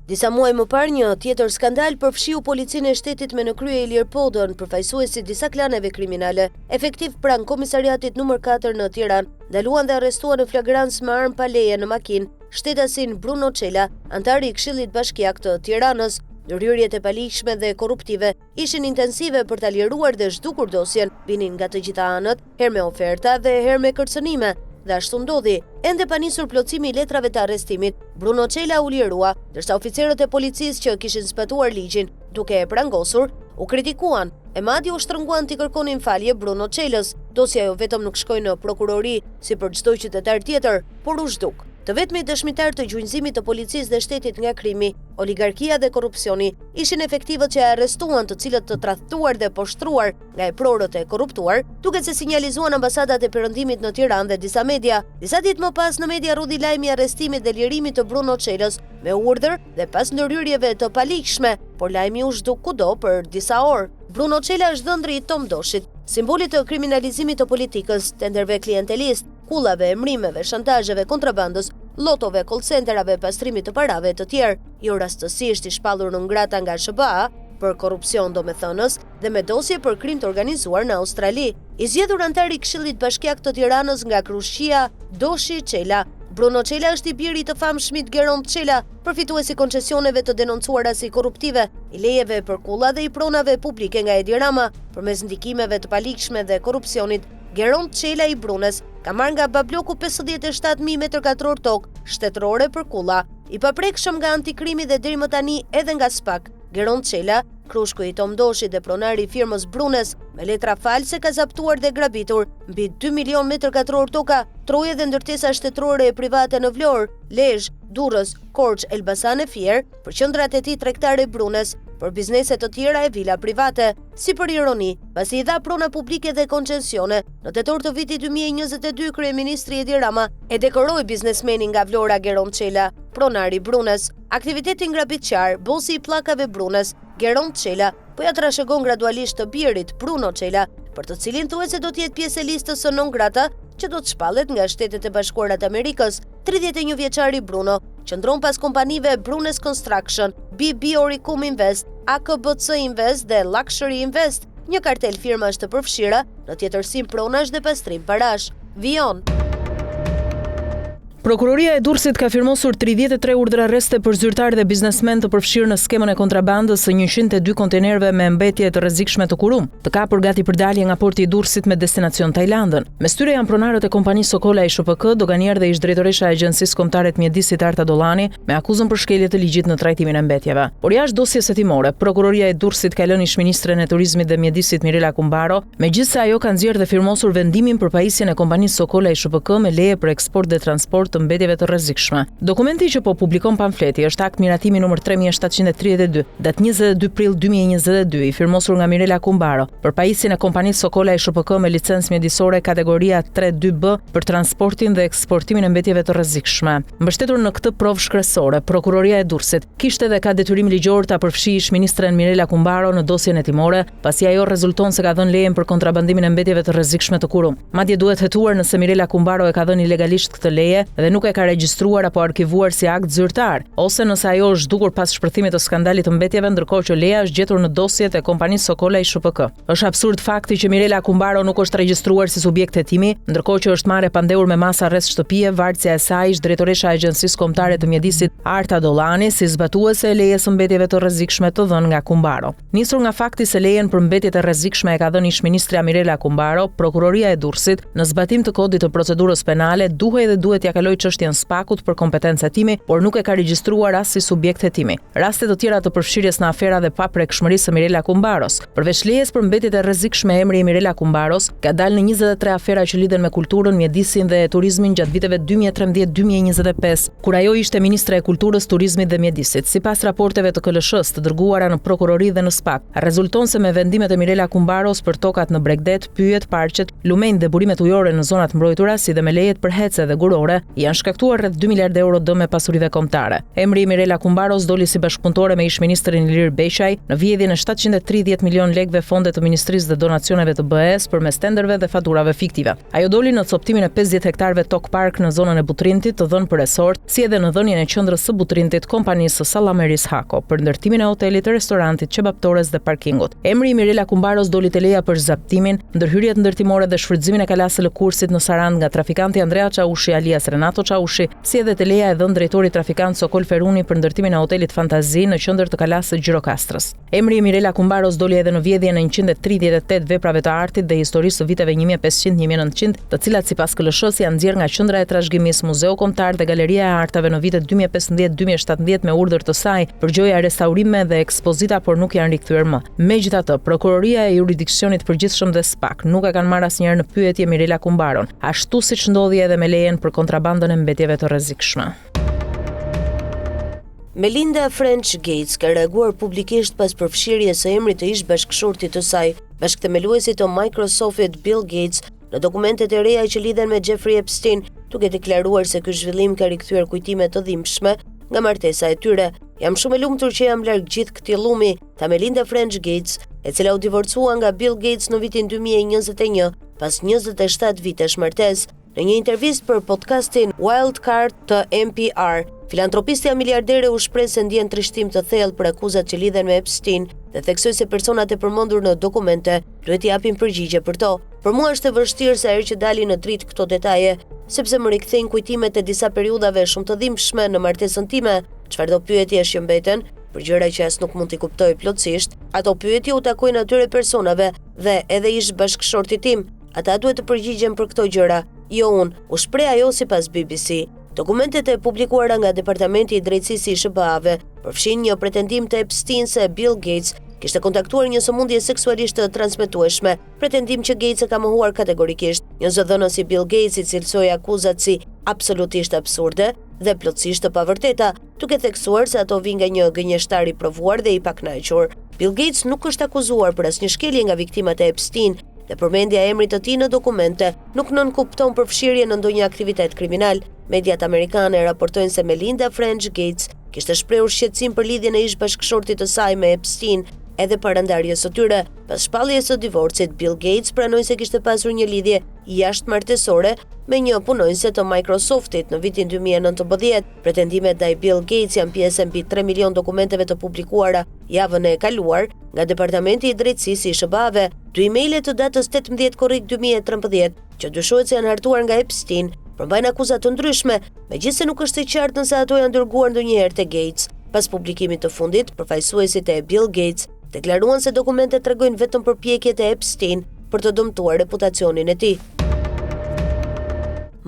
Disa muaj më parë një tjetër skandal përfshiu policinë e shtetit me në krye Ilir Podën, përfaqësuesi disa klaneve kriminale, efektiv pranë komisariatit numër 4 në Tiranë, ndaluan dhe arrestuan në flagrancë me armë pa leje në makinë shtetasin Bruno Çela, antari i Këshillit Bashkiak të Tiranës. Ndërhyrjet e paligjshme dhe korruptive ishin intensive për ta liruar dhe zhdukur dosjen, vinin nga të gjitha anët, herë me oferta dhe herë me kërcënime. Dhe ashtu ndodhi, ende pa nisur plotësimi i letrave të arrestimit, Bruno Çela u lirua, ndërsa oficerët e policisë që kishin zbatuar ligjin, duke e prangosur, u kritikuan, e madje u shtrënguan t'i kërkonin falje Bruno Çelës. Dosja jo vetëm nuk shkoi në prokurori si për çdo qytetar tjetër, por u zhduk. Të vetmi dëshmitar të gjunjëzimit të policisë dhe shtetit nga krimi, oligarkia dhe korrupsioni, ishin efektivët që arrestuan, të cilët të tradhtuar dhe poshtruar nga eprorët e korruptuar, duke se sinjalizuan ambasadat e Perëndimit në Tiranë dhe disa media. Disa ditë më pas në media rrodhi lajmi i arrestimit dhe lirimit të Bruno Çelës me urdhër dhe pas ndërhyrjeve të paligjshme, por lajmi u zhduk kudo për disa orë. Bruno Çela është dhëndri i Tom Doshit, simboli të kriminalizimit të politikës, tenderve klientelist, kullave, emrimeve, shantazheve, kontrabandës, lotove, call centerave, pastrimit të parave të tjerë, jo rastësisht i shpallur në ngrata nga SBA për korrupsion domethënës dhe me dosje për krim të organizuar në Australi. I zgjedhur antari i Këshillit Bashkiak të Tiranës nga Krushqia, Doshi Çela. Bruno Çela është i biri të famshmit Geront Çela, përfituesi koncesioneve të denoncuara si korruptive, i lejeve për kulla dhe i pronave publike nga Edi Rama, përmes ndikimeve të paligjshme dhe korrupsionit. Geront Çela i Brunes ka marrë nga babloku 57.000 m2 tokë shtetërore për kulla, i paprekshëm nga antikrimi dhe deri më tani edhe nga SPAK. Geront Çela, krushku i Tom Doshit dhe pronari i firmës Brunes, me letra false ka zaptuar dhe grabitur mbi 2 milion m2 toka, troje dhe ndërtesa shtetërore e private në Vlorë, Lezhë, Durrës, Korçë, Elbasan e Fier, për qendrat e tij tregtare Brunes, për biznese të tjera e vila private. Si për ironi, pasi i dha prona publike dhe koncesione, në tetor të vitit 2022 kryeministri Edi Rama e dekoroi biznesmenin nga Vlora Geront Çela, pronari Brunes. Aktivitetin ngrabitqar, bosi i pllakave Brunes, Geront Çela, po ja trashëgon gradualisht të birit Bruno Çela, për të cilin thuhet se do të jetë pjesë e listës së non grata që do të shpallet nga Shtetet e Bashkuara të Amerikës. 31 vjeçari Bruno qëndron pas kompanive Brunes Construction, BB Oricum Invest, AKBC Invest dhe Luxury Invest. Një kartel firmash të përfshira në tjetërsim pronash dhe pastrim parash. Vion. Prokuroria e Durrësit ka firmosur 33 urdhra arreste për zyrtar dhe biznesmen të përfshirë në skemën e kontrabandës së 102 kontenerëve me mbetje të rrezikshme të kurum, të kapur gati për dalje nga porti i Durrësit me destinacion Tajlandën. Mes tyre janë pronarët e kompanisë Sokola i SHPK, doganier dhe ish drejtoresha e Agjencisë Kombëtare të Mjedisit Arta Dollani, me akuzën për shkelje të ligjit në trajtimin e mbetjeve. Por jashtë dosjes hetimore, Prokuroria e Durrësit ka lënë ish-ministren e Turizmit dhe Mjedisit Mirela Kumbaro, megjithse ajo ka nxjerrë dhe firmosur vendimin për pajisjen e kompanisë Sokola i SHPK me leje për eksport dhe transport të mbetjeve të rrezikshme. Dokumenti që po publikon pamfleti është akt miratimi numër 3732, datë 22 prill 2022, i firmosur nga Mirela Kumbaro për pajisjen e kompanisë Sokola i SHPK me licencë mjedisore kategoria 3-2B për transportin dhe eksportimin e mbetjeve të rrezikshme. Mbështetur në këtë provë shkresore, Prokuroria e Durrësit kishte dhe ka detyrim ligjor ta përfshijë ish-ministren Mirela Kumbaro në dosjen hetimore, pasi ajo rezulton se ka dhënë lejen për kontrabandimin e mbetjeve të rrezikshme të kurum. Madje duhet hetuar nëse Mirela Kumbaro e ka dhënë ilegalisht këtë leje dhe nuk e ka regjistruar apo arkivuar si akt zyrtar, ose nëse ajo është zhdukur pas shpërthimit të skandalit të mbetjeve, ndërkohë që leja është gjetur në dosjet e kompanisë Sokola i SHPK. Është absurd fakti që Mirela Kumbaro nuk është regjistruar si subjekt hetimi, ndërkohë që është marrë pandehur me masa rreth shtëpie, varësia e saj ish drejtoresha e Agjencisë Kombëtare të Mjedisit Arta Dollani si zbatuese e lejes së mbetjeve të rrezikshme të dhënë nga Kumbaro. Nisur nga fakti se lejen për mbetjet e rrezikshme e ka dhënë ish-ministra Mirela Kumbaro, Prokuroria e Durrësit, në zbatim të kodit të procedurës penale, duhet ja kaloj çështjen SPAK-ut për kompetencë hetimi, por nuk e ka regjistruar as si subjekt hetimi. Raste të tjera të përfshirjes në afera dhe paprekshmërisë së Mirela Kumbaros. Përveç lejes për mbetjet e rrezikshme, emri i Mirela Kumbaros ka dalë në 23 afera që lidhen me kulturën, mjedisin dhe turizmin gjatë viteve 2013-2025, kur ajo ishte ministre e kulturës, turizmit dhe mjedisit. Sipas raporteve të KLSH-s të dërguara në prokurori dhe në SPAK, rezulton se me vendimet e Mirela Kumbaros për tokat në Bregdet, Pyjet, Parqet, Lumenj dhe burimet ujore në zonat mbrojtura, si dhe me lejet për hece dhe gurore, janë shkaktuar rreth 2 miliardë euro dëm me pasurive kombëtare. Emri Mirela Kumbaros doli si bashkëpunëtore me ish-ministrin Ilir Beqaj në vjedhjen e 730 milion lekëve fonde të Ministrisë dhe donacioneve të BE-s përmes tenderëve dhe faturave fiktive. Ajo doli në coptimin e 50 hektarëve tok park në zonën e Butrintit të dhënë për resort, si edhe në dhënien e qendrës së Butrintit kompanisë së Sallameris Hako për ndërtimin e hotelit, të restorantit, kebabtores dhe parkingut. Emri i Mirela Kumbaros doli te leja për zaptimin, ndërhyrjet ndërtimore dhe shfrytëzimin e kalasë lëkurësit në Sarand nga trafikanti Andrea Çaushi alias Renato Çaushi, si edhe te leja e dhënë drejtori trafikant Sokol Feruni për ndërtimin e hotelit Fantazi në qendër të kalasë së Gjirokastrës. Emri i Mirela Kumbaros doli edhe në vjedhjen e 138 veprave të artit dhe historisë së viteve 1500-1900, të cilat sipas KLSH-s janë nxjerrë nga qendra e trashëgimisë Muzeu Kombëtar dhe Galeria e Artave në vitet 2015-2017 me urdhër të saj për gjoja restaurime dhe ekspozita, por nuk janë rikthyer më. Megjithatë, Prokuroria e Juridiksionit Përgjithshëm dhe SPAK nuk e kanë marrë asnjëherë në pyetje Mirela Kumbaron, ashtu siç ndodhi edhe me lejen për kontrabandën e mbetjeve të rrezikshme. Melinda French Gates ka reaguar publikisht pas përfshirjes së emrit të ish-bashkëshortit të saj, bashkëthemeluesit të Microsoftit Bill Gates, në dokumentet e reja që lidhen me Jeffrey Epstein, duke deklaruar se ky zhvillim ka rikthyer kujtime të dhimbshme nga martesa e tyre. Jam shumë e lumtur që jam larg gjithë këtij llumi, tha Melinda French Gates, e cila u divorcua nga Bill Gates në vitin 2021, pas 27 vitesh martesë. Në një intervistë për podcastin Wildcard të NPR, filantropistja miliardere u shpreh se ndjen trishtim të thellë për akuzat që lidhen me Epstein dhe theksoi se personat e përmendur në dokumente duhet t'i japin përgjigje për to. Për mua është e vështirë sa herë që dalin në dritë këto detaje, sepse më rikthejnë kujtimet e disa periudhave shumë të dhimbshme në martesën time. Çfarëdo pyetjesh që mbeten, për gjëra që as nuk mund t'i kuptoj plotësisht, ato pyetje u takojnë atyre personave dhe edhe ish bashkëshortit tim. Ata duhet të përgjigjen për këto gjëra, jo unë, u shpreh ajo sipas BBC. Dokumentet e publikuara nga Departamenti i Drejtësisë i SBA-ve përfshin një pretendim të Epstein se Bill Gates kishte kontaktuar një sëmundje seksualisht të transmetueshme, pretendim që Gates e ka mohuar kategorikisht. Një zëdhënës i Bill Gates i cilësoi akuzat si absolutisht absurde dhe plotësisht të pavërteta, duke theksuar se ato vijnë nga një gënjeshtar i provuar dhe i pakënaqur. Bill Gates nuk është akuzuar për asnjë shkelje nga viktimat e Epstein, dhe përmendja e emrit të tij në dokumente nuk nënkupton përfshirje në ndonjë aktivitet kriminal. Mediat amerikane raportojnë se Melinda French Gates kishte shprehur shqetësim për lidhjen e ish-bashkëshortit të saj me Epstein, edhe parandarjes së tyre. Pas shpalljes së divorcit, Bill Gates pranoi se kishte pasur një lidhje jashtëmartesore me një punonjëse të Microsoftit në vitin 2019. Pretendimet ndaj Bill Gates janë pjesë mbi 3 milion dokumenteve të publikuara javën e kaluar nga Departamenti i Drejtësisë i SBA-ve. 2 emaile të datës 18 korrik 2013, që dyshohet se janë hartuar nga Epstein, përmbajnë akuzat të ndryshme, megjithëse nuk është e qartë nëse ato janë dërguar ndonjëherë te Gates. Pas publikimit të fundit, përfaqësuesit e Bill Gates deklaruan se dokumentet tregojnë vetëm përpjekjet e Epstein për të dëmtuar reputacionin e tij.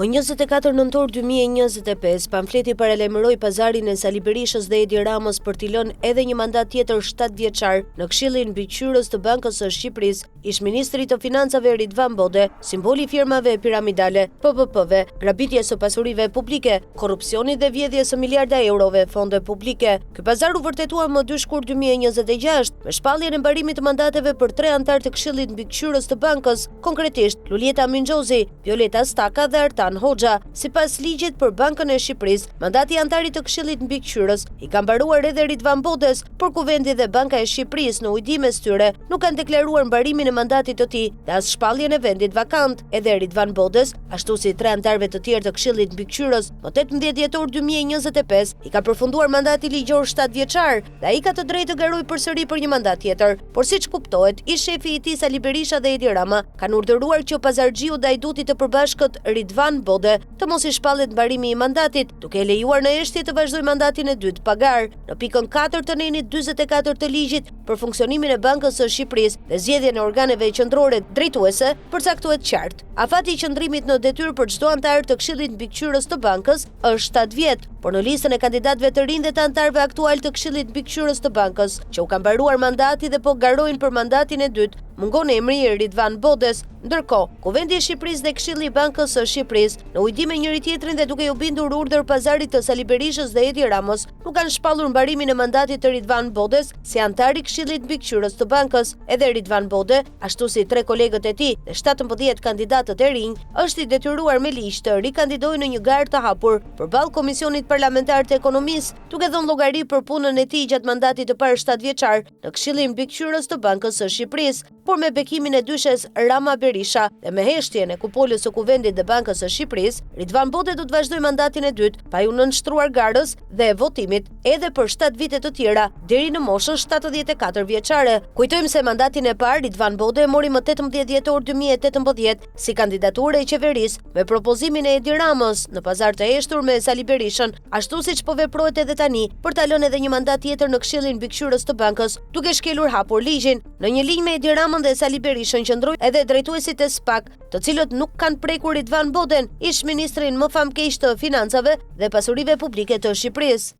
Më 24 nëntor 2025, pamfleti paralajmëroi pazarin e Sali Berishës dhe Edi Ramës për t'i lënë edhe një mandat tjetër 7 vjeçar në Këshillin Mbikëqyrës të Bankës së Shqipërisë. Ish-ministri të Financave Ridvan Bode, simboli i firmave piramidale, PPP-ve, grabitjes së pasurive publike, korrupsionit dhe vjedhjes së miliarda eurove fonde publike. Ky pazar u vërtetua më 2 shkurt 2026 me shpalljen e mbarimit të mandateve për 3 anëtar të Këshillit Mbikëqyrës të Bankës, konkretisht Lulieta Minxhozi, Violeta Staka dhe Artan Hoxha. Sipas ligjit për Bankën e Shqipërisë, mandati i antarit të Këshillit Mbikëqyrës i ka mbaruar edhe Ridvan Bodes, por Kuvendi dhe Banka e Shqipërisë në ujdim mes tyre nuk kanë deklaruar mbarimin e mandatit të tij dhe as shpalljen e vendit vakant. Edhe Ridvan Bodes, ashtu si 3 antarëve të tjerë të Këshillit Mbikëqyrës, më 18 dhjetor 2025 i ka përfunduar mandati ligjor 7 vjeçar dhe ai ka të drejtë të garojë përsëri për një mandat tjetër. Por siç kuptohet, ish shefi i tij Sali Berisha dhe Edi Rama kanë urdhëruar që pazarxhiu Dajduti të përbashkët Ridvan Bode të mos i shpallet mbarimi i mandatit, duke lejuar në eshtje të vazhdojë mandatin e dytë pagar. Në pikën 4 të nenit 44 të ligjit për funksionimin e Bankës së Shqipërisë dhe zgjedhjen e organeve qendrore drejtuese përcaktohet qartë. Afati i qëndrimit në detyrë për çdo antar të Këshillit Mbikëqyrës të Bankës është 7 vjet, por në listën e kandidatëve të rinj dhe të antarëve aktual të Këshillit Mbikëqyrës të Bankës, që u ka mbaruar mandati dhe po garojnë për mandatin e dytë, mungon emri i Ridvan Bodes. Ndërkohë, Kuvendi i Shqipërisë dhe Këshilli i Bankës së Shqipërisë, në ujdim me njëri tjetrin dhe duke u bindur urdhër pazarit të Sali Berishës dhe Edi Ramos, nuk kanë shpallur mbarimin e mandatit të Ridvan Bodes si antar i Këshillit Mbikëqyrës të bankës. Edhe Ridvan Bode, ashtu si 3 kolegët e tij dhe 17 kandidatët e rinj, është i detyruar me ligj të rikandidojë në një garë të hapur përballë Komisionit Parlamentar të Ekonomisë, duke dhënë llogari për punën e tij gjatë mandatit të parë 7 vjeçar në Këshillin Mbikëqyrës të Bankës së Shqipërisë, por me bekimin e dyshes Rama Berisha dhe me heshtjen e kupolës së Kuvendit dhe Bankës së Shqipërisë, Ridvan Bode do të vazhdojë mandatin e dytë pa u nënshtruar garës dhe votimit edhe për 7 vite të tjera deri në moshën 74 vjeçare. Kujtojmë se mandatin e parë Ridvan Bode mori më 18 dhjetor 2018 si kandidaturë e qeverisë me propozimin e Edi Ramës në pazar të heshtur me Sali Berishën, ashtu siç po veprohet edhe tani për ta lënë edhe një mandat tjetër në Këshillin Mbikëqyrës të bankës, duke shkelur hapur ligjin. Në një linjë me Edi Ramën dhe Sali Berishën qëndroi edhe drejtuesit e SPAK, të cilët nuk kanë prekur Ridvan Boden, ish ministrin më famkeq të financave dhe pasurive publike të Shqipërisë.